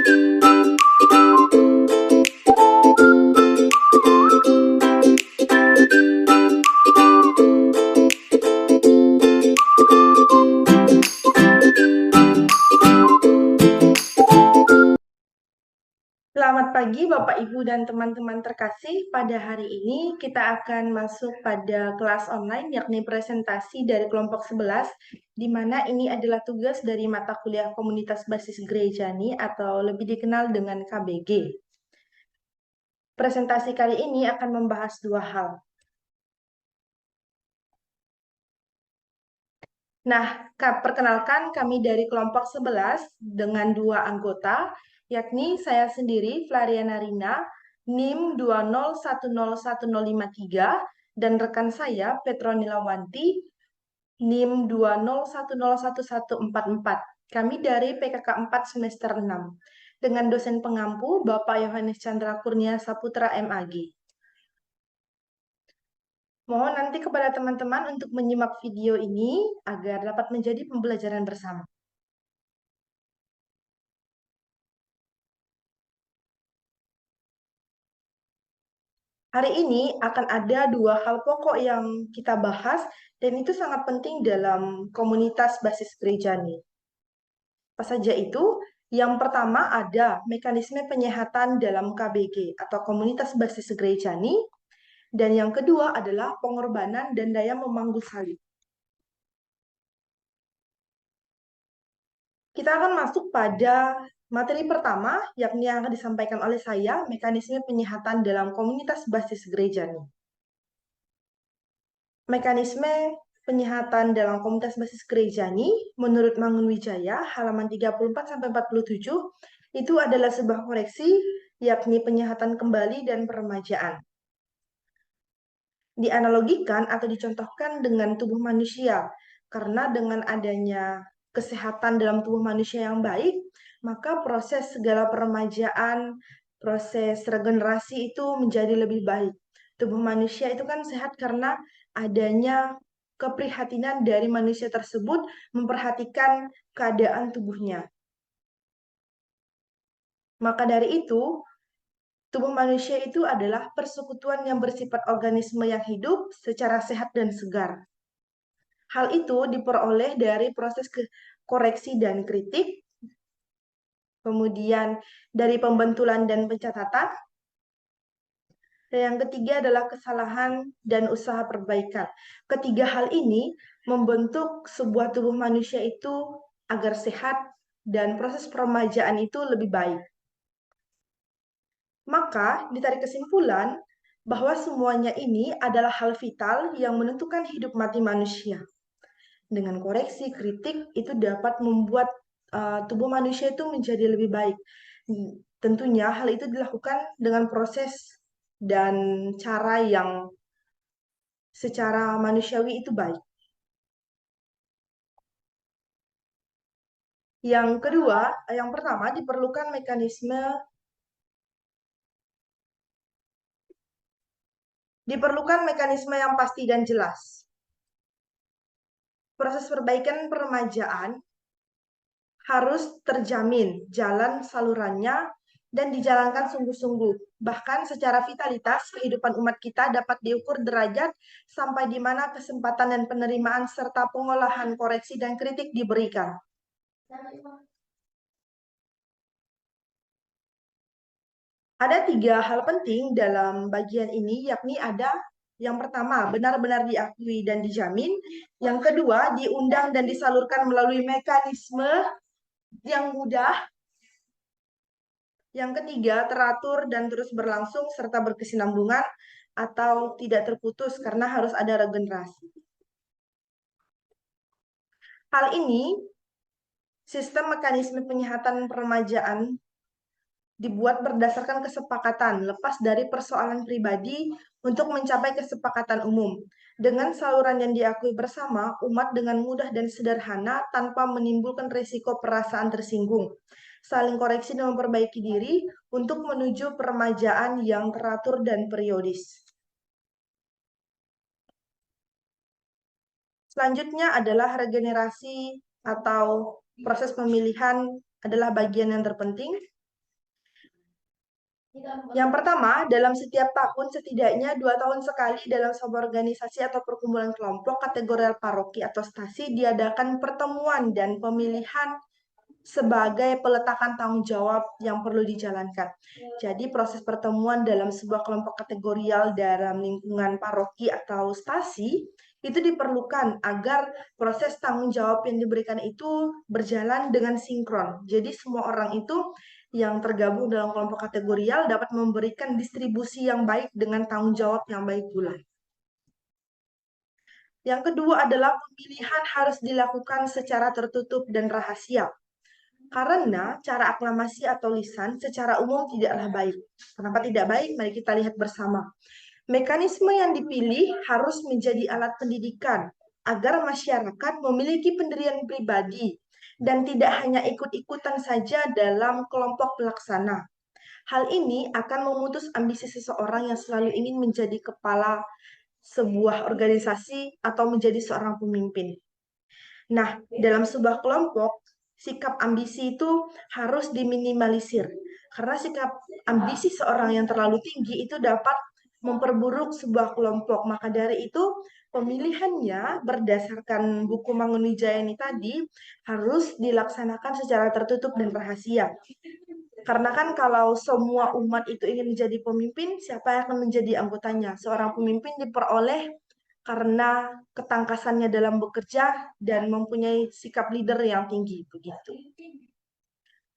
Selamat pagi Bapak, Ibu, dan teman-teman terkasih. Pada hari ini kita akan masuk pada kelas online yakni presentasi dari kelompok 11, di mana ini adalah tugas dari mata kuliah Komunitas Basis Gerejani atau lebih dikenal dengan KBG. Presentasi kali ini akan membahas dua hal. Nah, perkenalkan kami dari kelompok 11 dengan dua anggota, yakni saya sendiri, Flariana Rina, NIM 2010153, dan rekan saya, Petronila Wanti, NIM 201011144. Kami dari PKK 4 semester 6, dengan dosen pengampu Bapak Yohanes Chandra Kurnia Saputra MAG. Mohon nanti kepada teman-teman untuk menyimak video ini agar dapat menjadi pembelajaran bersama. Hari ini akan ada dua hal pokok yang kita bahas, dan itu sangat penting dalam komunitas basis Gerejani. Apa saja itu? Yang pertama ada mekanisme penyehatan dalam KBG atau komunitas basis Gerejani, dan yang kedua adalah pengorbanan dan daya memanggul salib. Kita akan masuk pada materi pertama, yakni yang akan disampaikan oleh saya, mekanisme penyehatan dalam komunitas basis Gerejani. Mekanisme penyehatan dalam komunitas basis Gerejani, menurut Mangunwijaya, halaman 34-47, itu adalah sebuah koreksi, yakni penyehatan kembali dan peremajaan. Dianalogikan atau dicontohkan dengan tubuh manusia, karena dengan adanya kesehatan dalam tubuh manusia yang baik, maka proses segala peremajaan, proses regenerasi itu menjadi lebih baik. Tubuh manusia itu kan sehat karena adanya keprihatinan dari manusia tersebut memperhatikan keadaan tubuhnya. Maka dari itu, tubuh manusia itu adalah persekutuan yang bersifat organisme yang hidup secara sehat dan segar. Hal itu diperoleh dari proses koreksi dan kritik, kemudian dari pembentulan dan pencatatan, dan yang ketiga adalah kesalahan dan usaha perbaikan. Ketiga hal ini membentuk sebuah tubuh manusia itu agar sehat dan proses peremajaan itu lebih baik. Maka ditarik kesimpulan bahwa semuanya ini adalah hal vital yang menentukan hidup mati manusia. Dengan koreksi, kritik itu dapat membuat tubuh manusia itu menjadi lebih baik. Tentunya hal itu dilakukan dengan proses dan cara yang secara manusiawi itu baik. Yang kedua, yang pertama diperlukan mekanisme yang pasti dan jelas. Proses perbaikan peremajaan harus terjamin jalan salurannya dan dijalankan sungguh-sungguh. Bahkan secara vitalitas, kehidupan umat kita dapat diukur derajat sampai di mana kesempatan dan penerimaan serta pengolahan koreksi dan kritik diberikan. Ada tiga hal penting dalam bagian ini, yakni ada yang pertama, benar-benar diakui dan dijamin. Yang kedua, diundang dan disalurkan melalui mekanisme yang mudah. Yang ketiga, teratur dan terus berlangsung serta berkesinambungan atau tidak terputus karena harus ada regenerasi. Hal ini, sistem mekanisme penyehatan peremajaan dibuat berdasarkan kesepakatan, lepas dari persoalan pribadi untuk mencapai kesepakatan umum. Dengan saluran yang diakui bersama, umat dengan mudah dan sederhana tanpa menimbulkan risiko perasaan tersinggung, saling koreksi dan memperbaiki diri untuk menuju peremajaan yang teratur dan periodis. Selanjutnya adalah regenerasi atau proses pemilihan adalah bagian yang terpenting. Yang pertama, dalam setiap tahun setidaknya 2 tahun sekali dalam sebuah organisasi atau perkumpulan kelompok kategorial paroki atau stasi diadakan pertemuan dan pemilihan sebagai peletakan tanggung jawab yang perlu dijalankan. Jadi proses pertemuan dalam sebuah kelompok kategorial dalam lingkungan paroki atau stasi itu diperlukan agar proses tanggung jawab yang diberikan itu berjalan dengan sinkron. Jadi semua orang itu yang tergabung dalam kelompok kategorial dapat memberikan distribusi yang baik dengan tanggung jawab yang baik pula. Yang kedua adalah pemilihan harus dilakukan secara tertutup dan rahasia. Karena cara aklamasi atau lisan secara umum tidaklah baik. Kenapa tidak baik? Mari kita lihat bersama. Mekanisme yang dipilih harus menjadi alat pendidikan agar masyarakat memiliki pendirian pribadi dan tidak hanya ikut-ikutan saja dalam kelompok pelaksana. Hal ini akan memutus ambisi seseorang yang selalu ingin menjadi kepala sebuah organisasi atau menjadi seorang pemimpin. Nah, dalam sebuah kelompok, sikap ambisi itu harus diminimalisir. Karena sikap ambisi seorang yang terlalu tinggi itu dapat memperburuk sebuah kelompok. Maka dari itu, pemilihannya berdasarkan buku Mangunwijaya ini tadi harus dilaksanakan secara tertutup dan rahasia. Karena kan kalau semua umat itu ingin menjadi pemimpin, siapa yang akan menjadi anggotanya? Seorang pemimpin diperoleh karena ketangkasannya dalam bekerja dan mempunyai sikap leader yang tinggi begitu.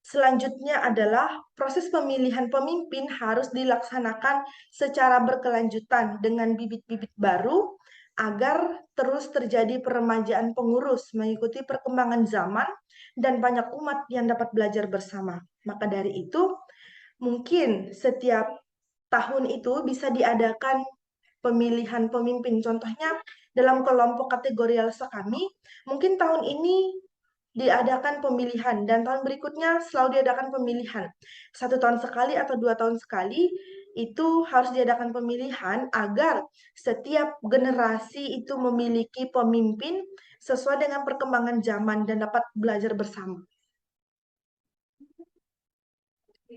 Selanjutnya adalah proses pemilihan pemimpin harus dilaksanakan secara berkelanjutan dengan bibit-bibit baru agar terus terjadi peremajaan pengurus mengikuti perkembangan zaman dan banyak umat yang dapat belajar bersama. Maka dari itu, mungkin setiap tahun itu bisa diadakan pemilihan pemimpin. Contohnya dalam kelompok kategorial sekami, mungkin tahun ini diadakan pemilihan dan tahun berikutnya selalu diadakan pemilihan. 1 tahun sekali atau 2 tahun sekali itu harus diadakan pemilihan agar setiap generasi itu memiliki pemimpin sesuai dengan perkembangan zaman dan dapat belajar bersama.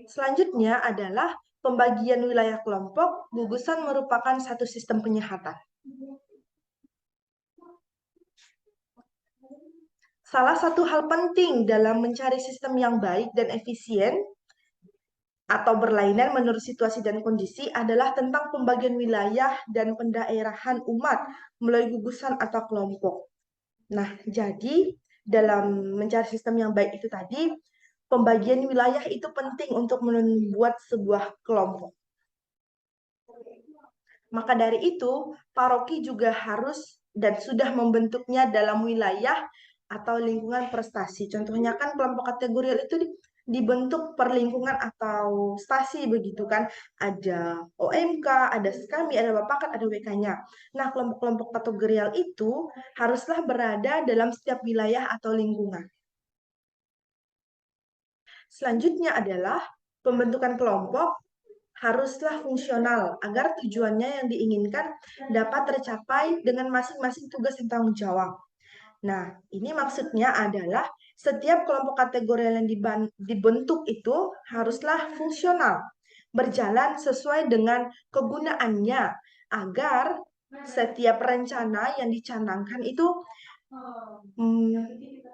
Selanjutnya adalah pembagian wilayah kelompok. Gugusan merupakan satu sistem penyihatan. Salah satu hal penting dalam mencari sistem yang baik dan efisien atau berlainan menurut situasi dan kondisi adalah tentang pembagian wilayah dan pendaerahan umat melalui gugusan atau kelompok. Nah, jadi dalam mencari sistem yang baik itu tadi, pembagian wilayah itu penting untuk membuat sebuah kelompok. Maka dari itu, paroki juga harus dan sudah membentuknya dalam wilayah atau lingkungan prestasi. Contohnya kan kelompok kategorial itu dibentuk per lingkungan atau stasi begitu kan. Ada OMK, ada SKAMI, ada Bapakat, ada WK-nya. Nah, kelompok-kelompok kategorial itu haruslah berada dalam setiap wilayah atau lingkungan. Selanjutnya adalah pembentukan kelompok haruslah fungsional agar tujuannya yang diinginkan dapat tercapai dengan masing-masing tugas dan tanggung jawab. Nah, ini maksudnya adalah setiap kelompok kategori yang dibentuk itu haruslah fungsional, berjalan sesuai dengan kegunaannya agar setiap rencana yang dicanangkan itu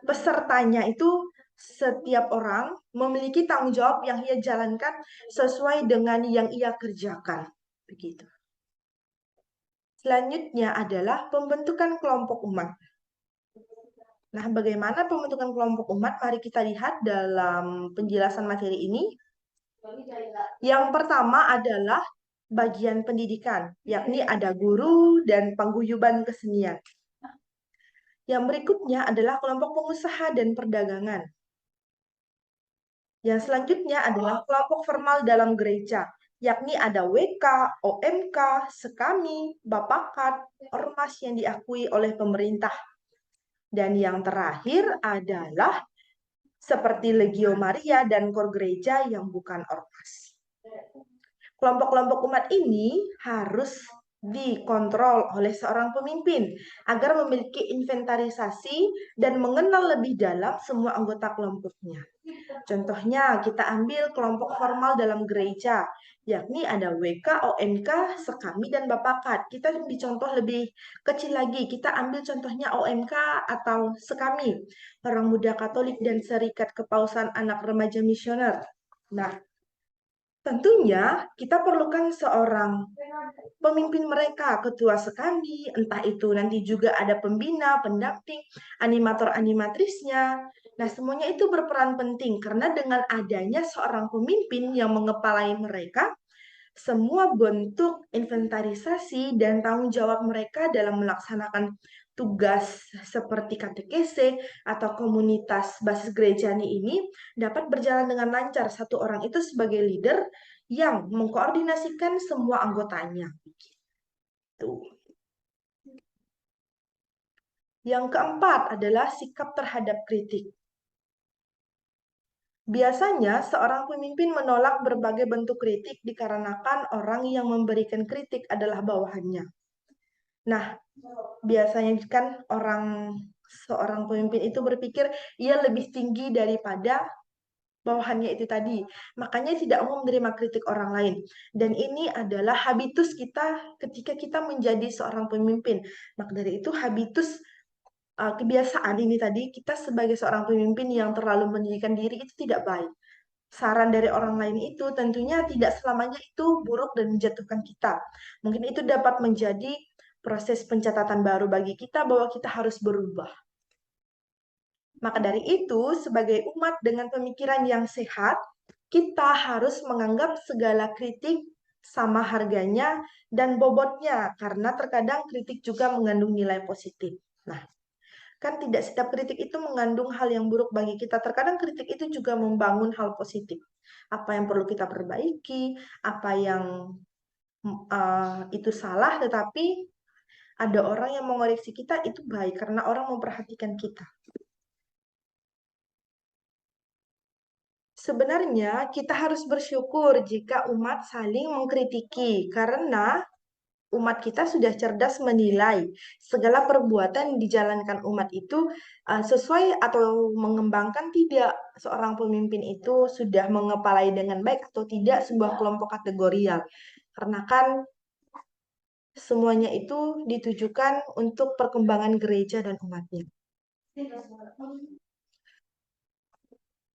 pesertanya itu setiap orang memiliki tanggung jawab yang ia jalankan sesuai dengan yang ia kerjakan. Begitu. Selanjutnya adalah pembentukan kelompok umat. Nah, bagaimana pembentukan kelompok umat? Mari kita lihat dalam penjelasan materi ini. Yang pertama adalah bagian pendidikan, yakni ada guru dan paguyuban kesenian. Yang berikutnya adalah kelompok pengusaha dan perdagangan. Yang selanjutnya adalah kelompok formal dalam gereja, yakni ada WK, OMK, SKAMI, Bapakat, ormas yang diakui oleh pemerintah. Dan yang terakhir adalah seperti Legio Maria dan Kor Gereja yang bukan ormas. Kelompok-kelompok umat ini harus dikontrol oleh seorang pemimpin agar memiliki inventarisasi dan mengenal lebih dalam semua anggota kelompoknya. Contohnya, kita ambil kelompok formal dalam gereja, yakni ada WK, OMK, Sekami, dan Bapakat. Kita dicontoh lebih kecil lagi, kita ambil contohnya OMK atau Sekami, Orang Muda Katolik dan Serikat Kepausan Anak Remaja Misioner. Nah, tentunya kita perlukan seorang pemimpin mereka, ketua sekami, entah itu nanti juga ada pembina, pendamping, animator-animatrisnya. Nah, semuanya itu berperan penting karena dengan adanya seorang pemimpin yang mengepalai mereka, semua bentuk inventarisasi dan tanggung jawab mereka dalam melaksanakan tugas seperti katekese atau komunitas basis gerejani ini dapat berjalan dengan lancar. Satu orang itu sebagai leader yang mengkoordinasikan semua anggotanya. Tuh. Yang keempat adalah sikap terhadap kritik. Biasanya, seorang pemimpin menolak berbagai bentuk kritik dikarenakan orang yang memberikan kritik adalah bawahannya. Nah, biasanya kan seorang pemimpin itu berpikir ia lebih tinggi daripada bawahannya itu tadi. Makanya tidak mau menerima kritik orang lain. Dan ini adalah habitus kita ketika kita menjadi seorang pemimpin. Maka dari itu habitus kebiasaan ini tadi, kita sebagai seorang pemimpin yang terlalu meninggikan diri itu tidak baik. Saran dari orang lain itu tentunya tidak selamanya itu buruk dan menjatuhkan kita. Mungkin itu dapat menjadi proses pencatatan baru bagi kita bahwa kita harus berubah. Maka dari itu, sebagai umat dengan pemikiran yang sehat, kita harus menganggap segala kritik sama harganya dan bobotnya, karena terkadang kritik juga mengandung nilai positif. Nah, kan tidak setiap kritik itu mengandung hal yang buruk bagi kita. Terkadang kritik itu juga membangun hal positif. Apa yang perlu kita perbaiki, apa yang itu salah, tetapi ada orang yang mengoreksi kita, itu baik karena orang memperhatikan kita. Sebenarnya kita harus bersyukur jika umat saling mengkritiki, karena umat kita sudah cerdas menilai segala perbuatan yang dijalankan umat itu sesuai atau mengembangkan tidak, seorang pemimpin itu sudah mengepalai dengan baik atau tidak sebuah kelompok kategorial. Karena kan semuanya itu ditujukan untuk perkembangan gereja dan umatnya.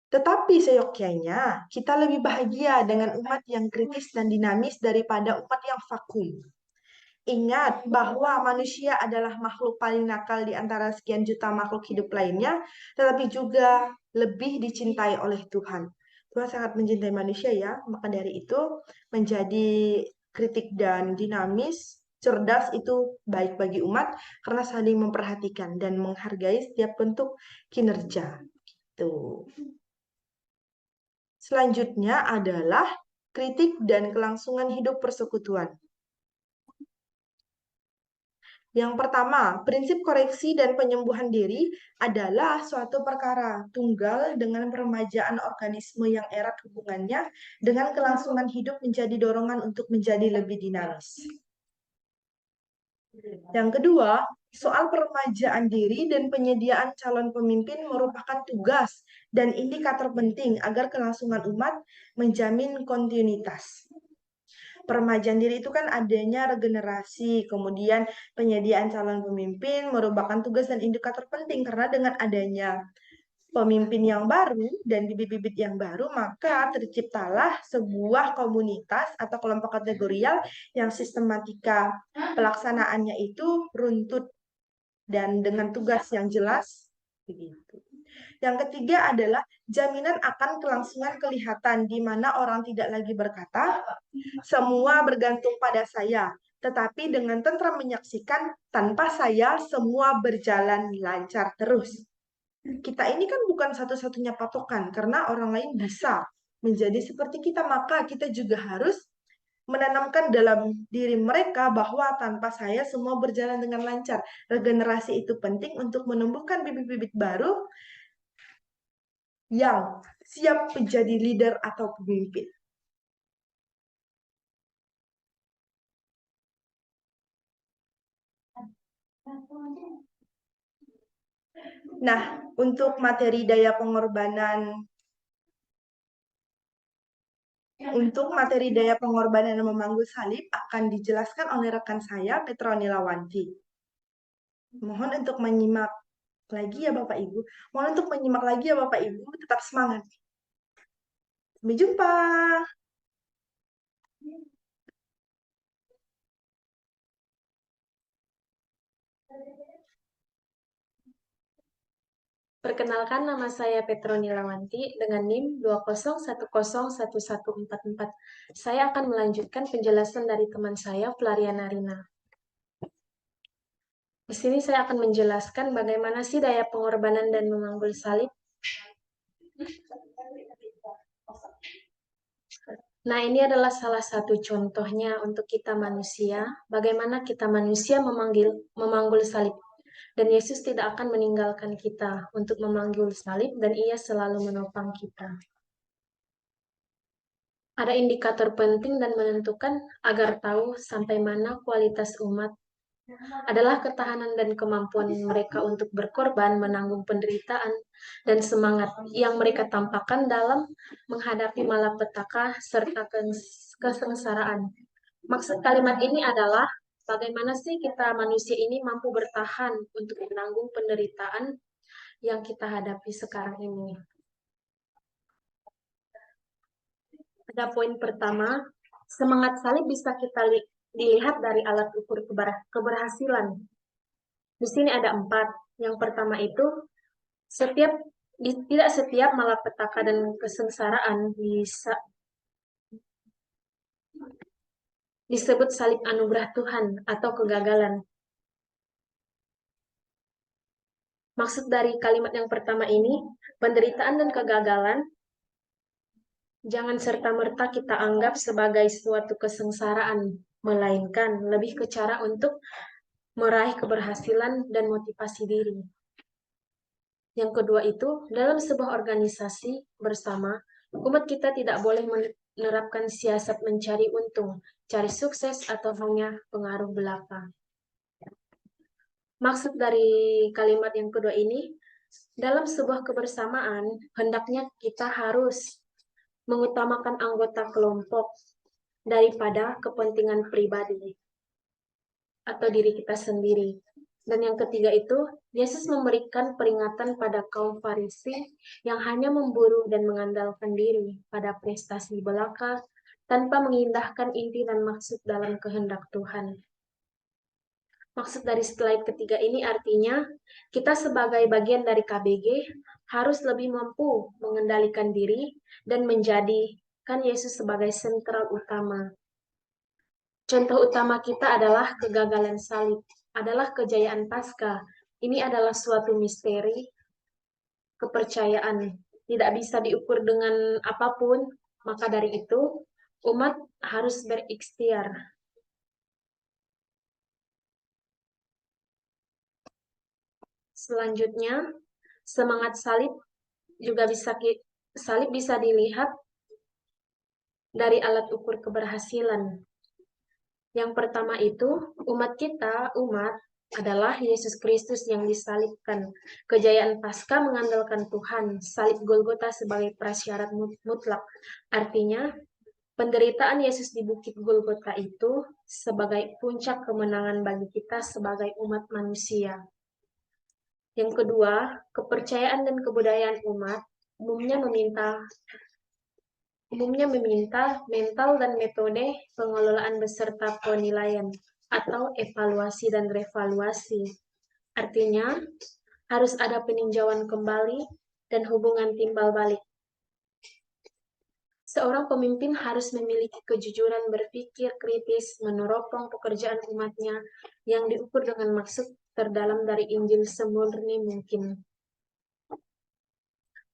Tetapi seyogyanya kita lebih bahagia dengan umat yang kritis dan dinamis daripada umat yang vakum. Ingat bahwa manusia adalah makhluk paling nakal di antara sekian juta makhluk hidup lainnya, tetapi juga lebih dicintai oleh Tuhan. Tuhan sangat mencintai manusia ya, maka dari itu menjadi kritik dan dinamis, cerdas itu baik bagi umat karena saling memperhatikan dan menghargai setiap bentuk kinerja. Gitu. Selanjutnya adalah kritik dan kelangsungan hidup persekutuan. Yang pertama, prinsip koreksi dan penyembuhan diri adalah suatu perkara tunggal dengan peremajaan organisme yang erat hubungannya dengan kelangsungan hidup menjadi dorongan untuk menjadi lebih dinamis. Yang kedua, soal peremajaan diri dan penyediaan calon pemimpin merupakan tugas dan indikator penting agar kelangsungan umat menjamin kontinuitas. Peremajaan diri itu kan adanya regenerasi, kemudian penyediaan calon pemimpin merupakan tugas dan indikator penting karena dengan adanya pemimpin yang baru dan bibit-bibit yang baru, maka terciptalah sebuah komunitas atau kelompok kategorial yang sistematika pelaksanaannya itu runtut dan dengan tugas yang jelas. Begitu. Yang ketiga adalah jaminan akan kelangsungan kelihatan, di mana orang tidak lagi berkata, semua bergantung pada saya, tetapi dengan tentram menyaksikan, tanpa saya semua berjalan lancar terus. Kita ini kan bukan satu-satunya patokan, karena orang lain bisa menjadi seperti kita, maka kita juga harus menanamkan dalam diri mereka bahwa tanpa saya semua berjalan dengan lancar. Regenerasi itu penting untuk menumbuhkan bibit-bibit baru yang siap menjadi leader atau pemimpin. Nah, untuk materi daya pengorbanan Untuk materi daya pengorbanan dan memanggul salib akan dijelaskan oleh rekan saya, Petroni Lawanti. Mohon untuk menyimak lagi ya Bapak Ibu. Mohon untuk menyimak lagi ya Bapak Ibu. Tetap semangat. Sampai jumpa. Perkenalkan, nama saya Petroni Lawanti dengan NIM 201011144. Saya akan melanjutkan penjelasan dari teman saya, Flariana Rina. Di sini saya akan menjelaskan bagaimana sih daya pengorbanan dan memanggul salib. Nah, ini adalah salah satu contohnya untuk kita manusia, bagaimana kita manusia memanggul salib. Dan Yesus tidak akan meninggalkan kita untuk memanggul salib dan ia selalu menopang kita. Ada indikator penting dan menentukan agar tahu sampai mana kualitas umat adalah ketahanan dan kemampuan mereka untuk berkorban, menanggung penderitaan, dan semangat yang mereka tampakkan dalam menghadapi malapetaka serta kesengsaraan. Maksud kalimat ini adalah bagaimana sih kita manusia ini mampu bertahan untuk menanggung penderitaan yang kita hadapi sekarang ini. Pada poin pertama, semangat salib bisa kita dilihat dari alat ukur keberhasilan. Di sini ada 4. Yang pertama itu, tidak setiap malapetaka dan kesengsaraan bisa disebut salib anugerah Tuhan atau kegagalan. Maksud dari kalimat yang pertama ini, penderitaan dan kegagalan jangan serta-merta kita anggap sebagai suatu kesengsaraan, melainkan lebih ke cara untuk meraih keberhasilan dan motivasi diri. Yang kedua itu, dalam sebuah organisasi bersama, umat kita tidak boleh menerapkan siasat mencari untung, cari sukses, atau hanya pengaruh belaka. Maksud dari kalimat yang kedua ini, dalam sebuah kebersamaan, hendaknya kita harus mengutamakan anggota kelompok daripada kepentingan pribadi atau diri kita sendiri. Dan yang ketiga itu, Yesus memberikan peringatan pada kaum Farisi yang hanya memburu dan mengandalkan diri pada prestasi belaka tanpa mengindahkan inti dan maksud dalam kehendak Tuhan. Maksud dari slide ketiga ini artinya, kita sebagai bagian dari KBG harus lebih mampu mengendalikan diri dan menjadikan Yesus sebagai sentral utama. Contoh utama kita adalah kegagalan salib, adalah kejayaan Paskah. Ini adalah suatu misteri kepercayaan, tidak bisa diukur dengan apapun. Maka dari itu, umat harus berikhtiar. Selanjutnya, semangat salib bisa dilihat dari alat ukur keberhasilan. Yang pertama itu, umat adalah Yesus Kristus yang disalibkan. Kejayaan Paskah mengandalkan Tuhan, salib Golgota sebagai prasyarat mutlak. Artinya, penderitaan Yesus di Bukit Golgota itu sebagai puncak kemenangan bagi kita sebagai umat manusia. Yang kedua, kepercayaan dan kebudayaan umat umumnya meminta mental dan metode pengelolaan beserta penilaian atau evaluasi dan revaluasi. Artinya, harus ada peninjauan kembali dan hubungan timbal balik. Seorang pemimpin harus memiliki kejujuran berpikir kritis, meneropong pekerjaan umatnya yang diukur dengan maksud terdalam dari Injil semurni mungkin.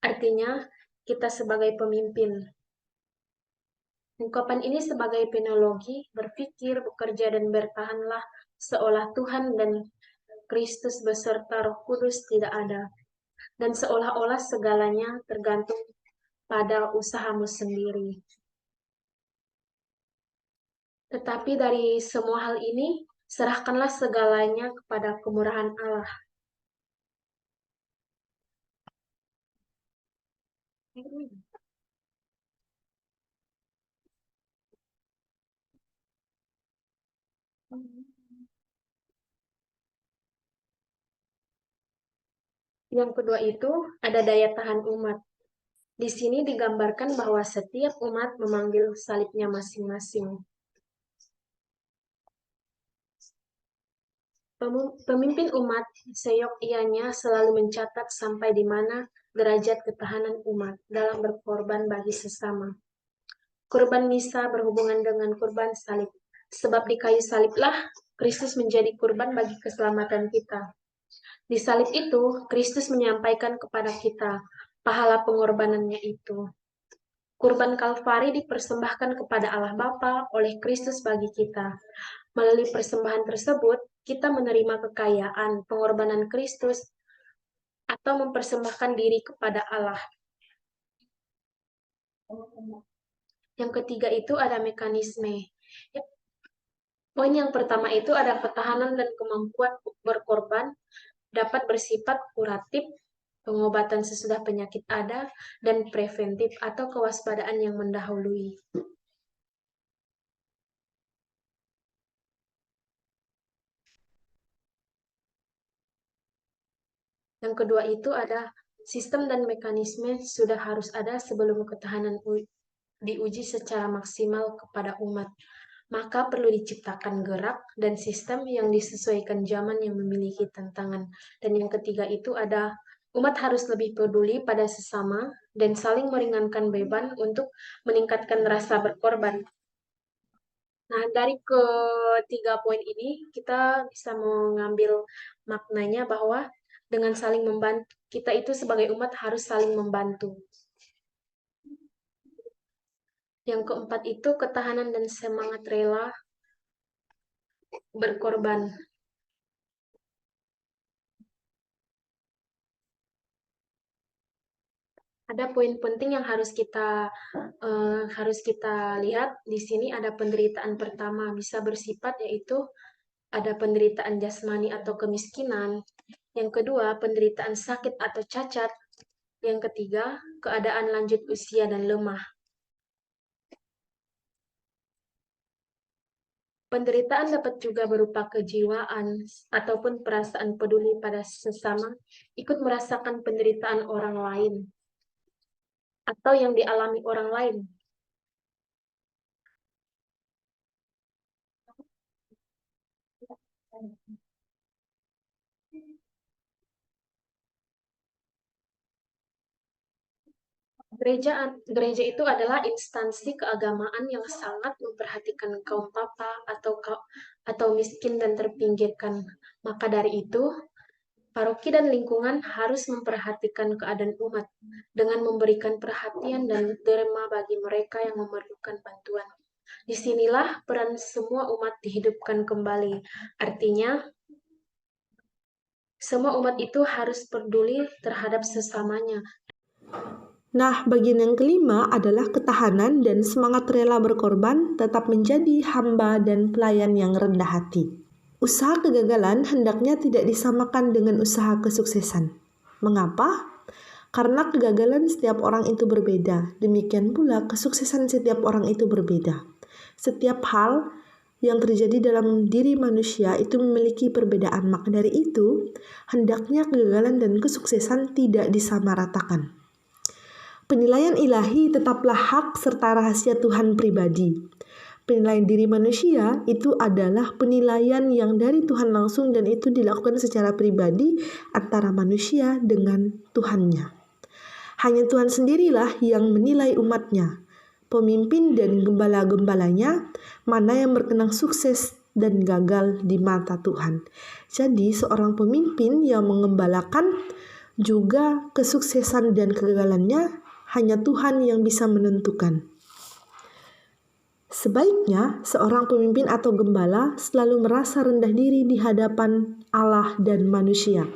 Artinya, kita sebagai pemimpin. Ungkapan ini sebagai penologi, berpikir, bekerja, dan bertahanlah seolah Tuhan dan Kristus beserta Roh Kudus tidak ada. Dan seolah-olah segalanya tergantung pada usahamu sendiri. Tetapi dari semua hal ini, serahkanlah segalanya kepada kemurahan Allah. Yang kedua itu ada daya tahan umat. Di sini digambarkan bahwa setiap umat memanggil salibnya masing-masing. Pemimpin umat seyogyanya selalu mencatat sampai di mana derajat ketahanan umat dalam berkorban bagi sesama. Kurban misa berhubungan dengan kurban salib. Sebab di kayu saliblah Kristus menjadi kurban bagi keselamatan kita. Di salib itu, Kristus menyampaikan kepada kita pahala pengorbanannya itu. Kurban Kalvari dipersembahkan kepada Allah Bapa oleh Kristus bagi kita. Melalui persembahan tersebut, kita menerima kekayaan pengorbanan Kristus atau mempersembahkan diri kepada Allah. Yang ketiga itu ada mekanisme. Poin yang pertama itu ada ketahanan dan kemampuan berkorban dapat bersifat kuratif, pengobatan sesudah penyakit ada, dan preventif atau kewaspadaan yang mendahului. Yang kedua itu ada sistem dan mekanisme sudah harus ada sebelum ketahanan diuji secara maksimal kepada umat. Maka perlu diciptakan gerak dan sistem yang disesuaikan zaman yang memiliki tantangan. Dan yang ketiga itu ada umat harus lebih peduli pada sesama dan saling meringankan beban untuk meningkatkan rasa berkorban. Nah, dari ketiga poin ini kita bisa mengambil maknanya bahwa dengan saling membantu, kita itu sebagai umat harus saling membantu. Yang keempat itu ketahanan dan semangat rela berkorban. Ada poin penting yang harus kita lihat di sini. Ada penderitaan pertama bisa bersifat yaitu ada penderitaan jasmani atau kemiskinan. Yang kedua penderitaan sakit atau cacat. Yang ketiga keadaan lanjut usia dan lemah. Penderitaan dapat juga berupa kejiwaan ataupun perasaan peduli pada sesama, ikut merasakan penderitaan orang lain atau yang dialami orang lain. Gereja itu adalah instansi keagamaan yang sangat memperhatikan kaum papa atau miskin dan terpinggirkan. Maka dari itu, paroki dan lingkungan harus memperhatikan keadaan umat dengan memberikan perhatian dan derma bagi mereka yang memerlukan bantuan. Disinilah peran semua umat dihidupkan kembali. Artinya, semua umat itu harus peduli terhadap sesamanya. Nah, bagian yang kelima adalah ketahanan dan semangat rela berkorban tetap menjadi hamba dan pelayan yang rendah hati. Usaha kegagalan hendaknya tidak disamakan dengan usaha kesuksesan. Mengapa? Karena kegagalan setiap orang itu berbeda, demikian pula kesuksesan setiap orang itu berbeda. Setiap hal yang terjadi dalam diri manusia itu memiliki perbedaan, maka dari itu, hendaknya kegagalan dan kesuksesan tidak disamaratakan. Penilaian ilahi tetaplah hak serta rahasia Tuhan pribadi. Penilaian diri manusia itu adalah penilaian yang dari Tuhan langsung dan itu dilakukan secara pribadi antara manusia dengan Tuhannya. Hanya Tuhan sendirilah yang menilai umatnya, pemimpin dan gembala-gembalanya, mana yang berkenan sukses dan gagal di mata Tuhan. Jadi seorang pemimpin yang mengembalakan juga kesuksesan dan kegagalannya hanya Tuhan yang bisa menentukan. Sebaiknya seorang pemimpin atau gembala selalu merasa rendah diri di hadapan Allah dan manusia.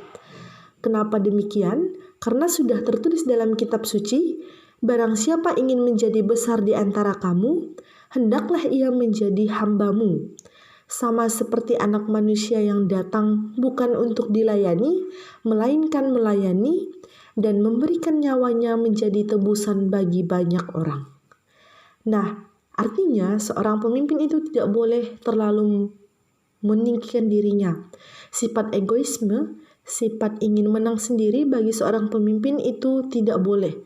Kenapa demikian? Karena sudah tertulis dalam kitab suci, barang siapa ingin menjadi besar di antara kamu, hendaklah ia menjadi hambamu. Sama seperti anak manusia yang datang bukan untuk dilayani, melainkan melayani dan memberikan nyawanya menjadi tebusan bagi banyak orang. Nah, artinya seorang pemimpin itu tidak boleh terlalu meninggikan dirinya. Sifat egoisme, sifat ingin menang sendiri bagi seorang pemimpin itu tidak boleh,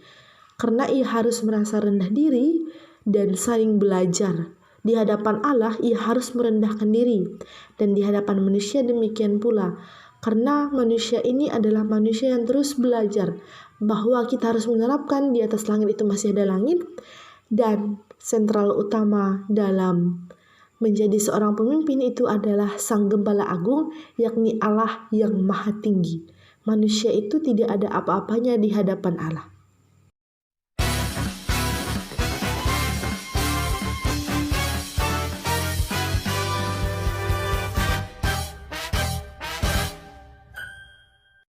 karena ia harus merasa rendah diri dan saling belajar. Di hadapan Allah, ia harus merendahkan diri, dan di hadapan manusia demikian pula. Karena manusia ini adalah manusia yang terus belajar, bahwa kita harus menerapkan di atas langit itu masih ada langit, dan sentral utama dalam menjadi seorang pemimpin itu adalah Sang Gembala Agung, yakni Allah yang Maha Tinggi. Manusia itu tidak ada apa-apanya di hadapan Allah.